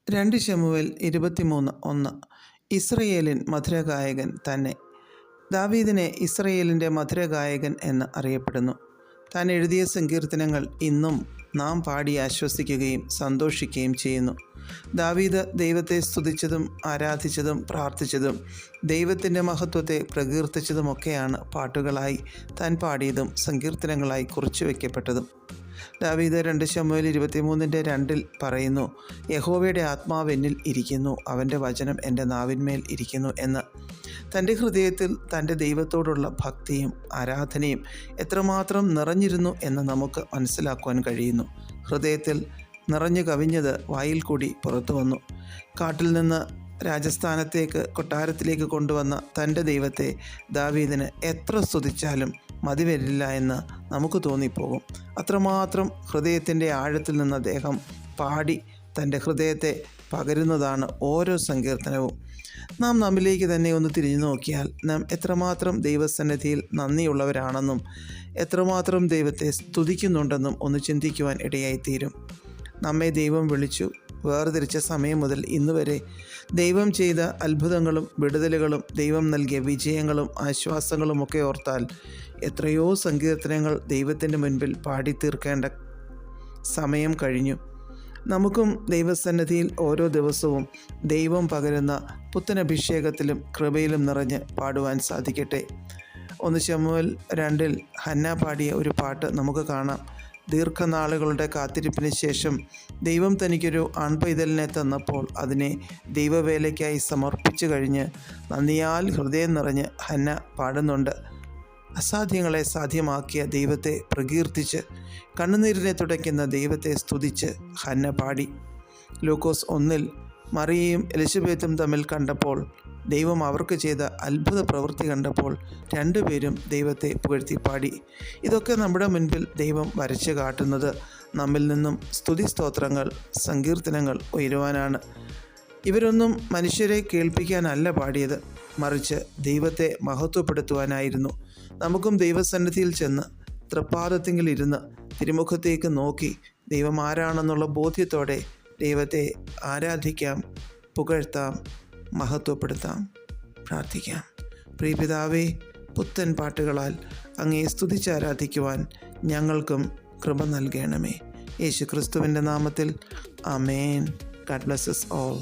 2 ശമൂവേൽ 23:1. ഇസ്രയേലിൻ മധുരഗായകൻ തന്നെ. ദാവീദിനെ ഇസ്രയേലിൻ്റെ മധുരഗായകൻ എന്ന് അറിയപ്പെടുന്നു. താൻ എഴുതിയ സങ്കീർത്തനങ്ങൾ ഇന്നും നാം പാടി ആശ്വസിക്കുകയും സന്തോഷിക്കുകയും ചെയ്യുന്നു. ദാവീദ് ദൈവത്തെ സ്തുതിച്ചതും ആരാധിച്ചതും പ്രാർത്ഥിച്ചതും ദൈവത്തിൻ്റെ മഹത്വത്തെ പ്രകീർത്തിച്ചതുമൊക്കെയാണ് പാട്ടുകളായി താൻ പാടിയതും സങ്കീർത്തനങ്ങളായി കുറിച്ചു വയ്ക്കപ്പെട്ടതും. ദാവീദ് 2 ശമൂവേൽ 23:2 പറയുന്നു, യഹോവയുടെ ആത്മാവ് എന്നിൽ ഇരിക്കുന്നു, അവൻ്റെ വചനം എൻ്റെ നാവിന്മേൽ ഇരിക്കുന്നു എന്ന്. തൻ്റെ ഹൃദയത്തിൽ തൻ്റെ ദൈവത്തോടുള്ള ഭക്തിയും ആരാധനയും എത്രമാത്രം നിറഞ്ഞിരുന്നു എന്ന് നമുക്ക് മനസ്സിലാക്കുവാൻ കഴിയുന്നു. ഹൃദയത്തിൽ നിറഞ്ഞു കവിഞ്ഞത് വായിൽ കൂടി പുറത്തു വന്നു. കാട്ടിൽ നിന്ന് രാജസ്ഥാനത്തേക്ക് കൊട്ടാരത്തിലേക്ക് കൊണ്ടുവന്ന തൻ്റെ ദൈവത്തെ ദാവീദിന് എത്ര സ്തുതിച്ചാലും മതി വരില്ല എന്ന് നമുക്ക് തോന്നിപ്പോകും. അത്രമാത്രം ഹൃദയത്തിൻ്റെ ആഴത്തിൽ നിന്ന് അദ്ദേഹം പാടി തൻ്റെ ഹൃദയത്തെ പകരുന്നതാണ് ഓരോ സങ്കീർത്തനവും. നാം നമ്മിലേക്ക് തന്നെ ഒന്ന് തിരിഞ്ഞു നോക്കിയാൽ നാം എത്രമാത്രം ദൈവസന്നിധിയിൽ നന്ദിയുള്ളവരാണെന്നും എത്രമാത്രം ദൈവത്തെ സ്തുതിക്കുന്നുണ്ടെന്നും ഒന്ന് ചിന്തിക്കുവാൻ ഇടയായിത്തീരും. നമ്മെ ദൈവം വിളിച്ചു വേർതിരിച്ച സമയം മുതൽ ഇന്ന് വരെ ദൈവം ചെയ്ത അത്ഭുതങ്ങളും വിടുതലുകളും ദൈവം നൽകിയ വിജയങ്ങളും ആശ്വാസങ്ങളുമൊക്കെ ഓർത്താൽ എത്രയോ സങ്കീർത്തനങ്ങൾ ദൈവത്തിൻ്റെ മുൻപിൽ പാടിത്തീർക്കേണ്ട സമയം കഴിഞ്ഞു. നമുക്കും ദൈവസന്നിധിയിൽ ഓരോ ദിവസവും ദൈവം പകരുന്ന പുത്തനഭിഷേകത്തിലും കൃപയിലും നിറഞ്ഞ് പാടുവാൻ സാധിക്കട്ടെ. 1 ശമൂവേൽ 2 ഹന്ന പാടിയ ഒരു പാട്ട് നമുക്ക് കാണാം. ദീർഘനാളുകളുടെ കാത്തിരിപ്പിന് ശേഷം ദൈവം തനിക്കൊരു ആൺപൈതലിനെ തന്നപ്പോൾ അതിനെ ദൈവവേലയ്ക്കായി സമർപ്പിച്ചു കഴിഞ്ഞ് നന്ദിയാൽ ഹൃദയം നിറഞ്ഞ് ഹന്ന പാടുന്നുണ്ട്. അസാധ്യങ്ങളെ സാധ്യമാക്കിയ ദൈവത്തെ പ്രകീർത്തിച്ച് കണ്ണുനീരിനെ തുടയ്ക്കുന്ന ദൈവത്തെ സ്തുതിച്ച് ഹന്ന പാടി. ലൂക്കോസ് 1 മറിയയും എലിസബത്തും തമ്മിൽ കണ്ടപ്പോൾ ദൈവം അവർക്ക് ചെയ്ത അത്ഭുത പ്രവൃത്തി കണ്ടപ്പോൾ രണ്ടുപേരും ദൈവത്തെ പുകഴ്ത്തി പാടി. ഇതൊക്കെ നമ്മുടെ മുൻപിൽ ദൈവം വരച്ച് കാട്ടുന്നത് നമ്മിൽ നിന്നും സ്തുതി സ്തോത്രങ്ങൾ സങ്കീർത്തനങ്ങൾ ഉയരുവാനാണ്. ഇവരൊന്നും മനുഷ്യരെ കേൾപ്പിക്കാനല്ല പാടിയത്, മറിച്ച് ദൈവത്തെ മഹത്വപ്പെടുത്തുവാനായിരുന്നു. നമുക്കും ദൈവസന്നിധിയിൽ ചെന്ന് തൃപ്പാദത്തിങ്കിൽ ഇരുന്ന് തിരുമുഖത്തേക്ക് നോക്കി ദൈവം ആരാണെന്നുള്ള ബോധ്യത്തോടെ ദൈവത്തെ ആരാധിക്കാം, പുകഴ്ത്താം, മഹത്വപ്പെടുത്താം, പ്രാർത്ഥിക്കാം. പ്രിയപിതാവേ, പുത്തൻ പാട്ടുകളാൽ അങ്ങയെ സ്തുതിച്ചാരാധിക്കുവാൻ ഞങ്ങൾക്കും കൃപ നൽകണമേ. യേശു ക്രിസ്തുവിൻ്റെ നാമത്തിൽ ആമേൻ. God bless us all.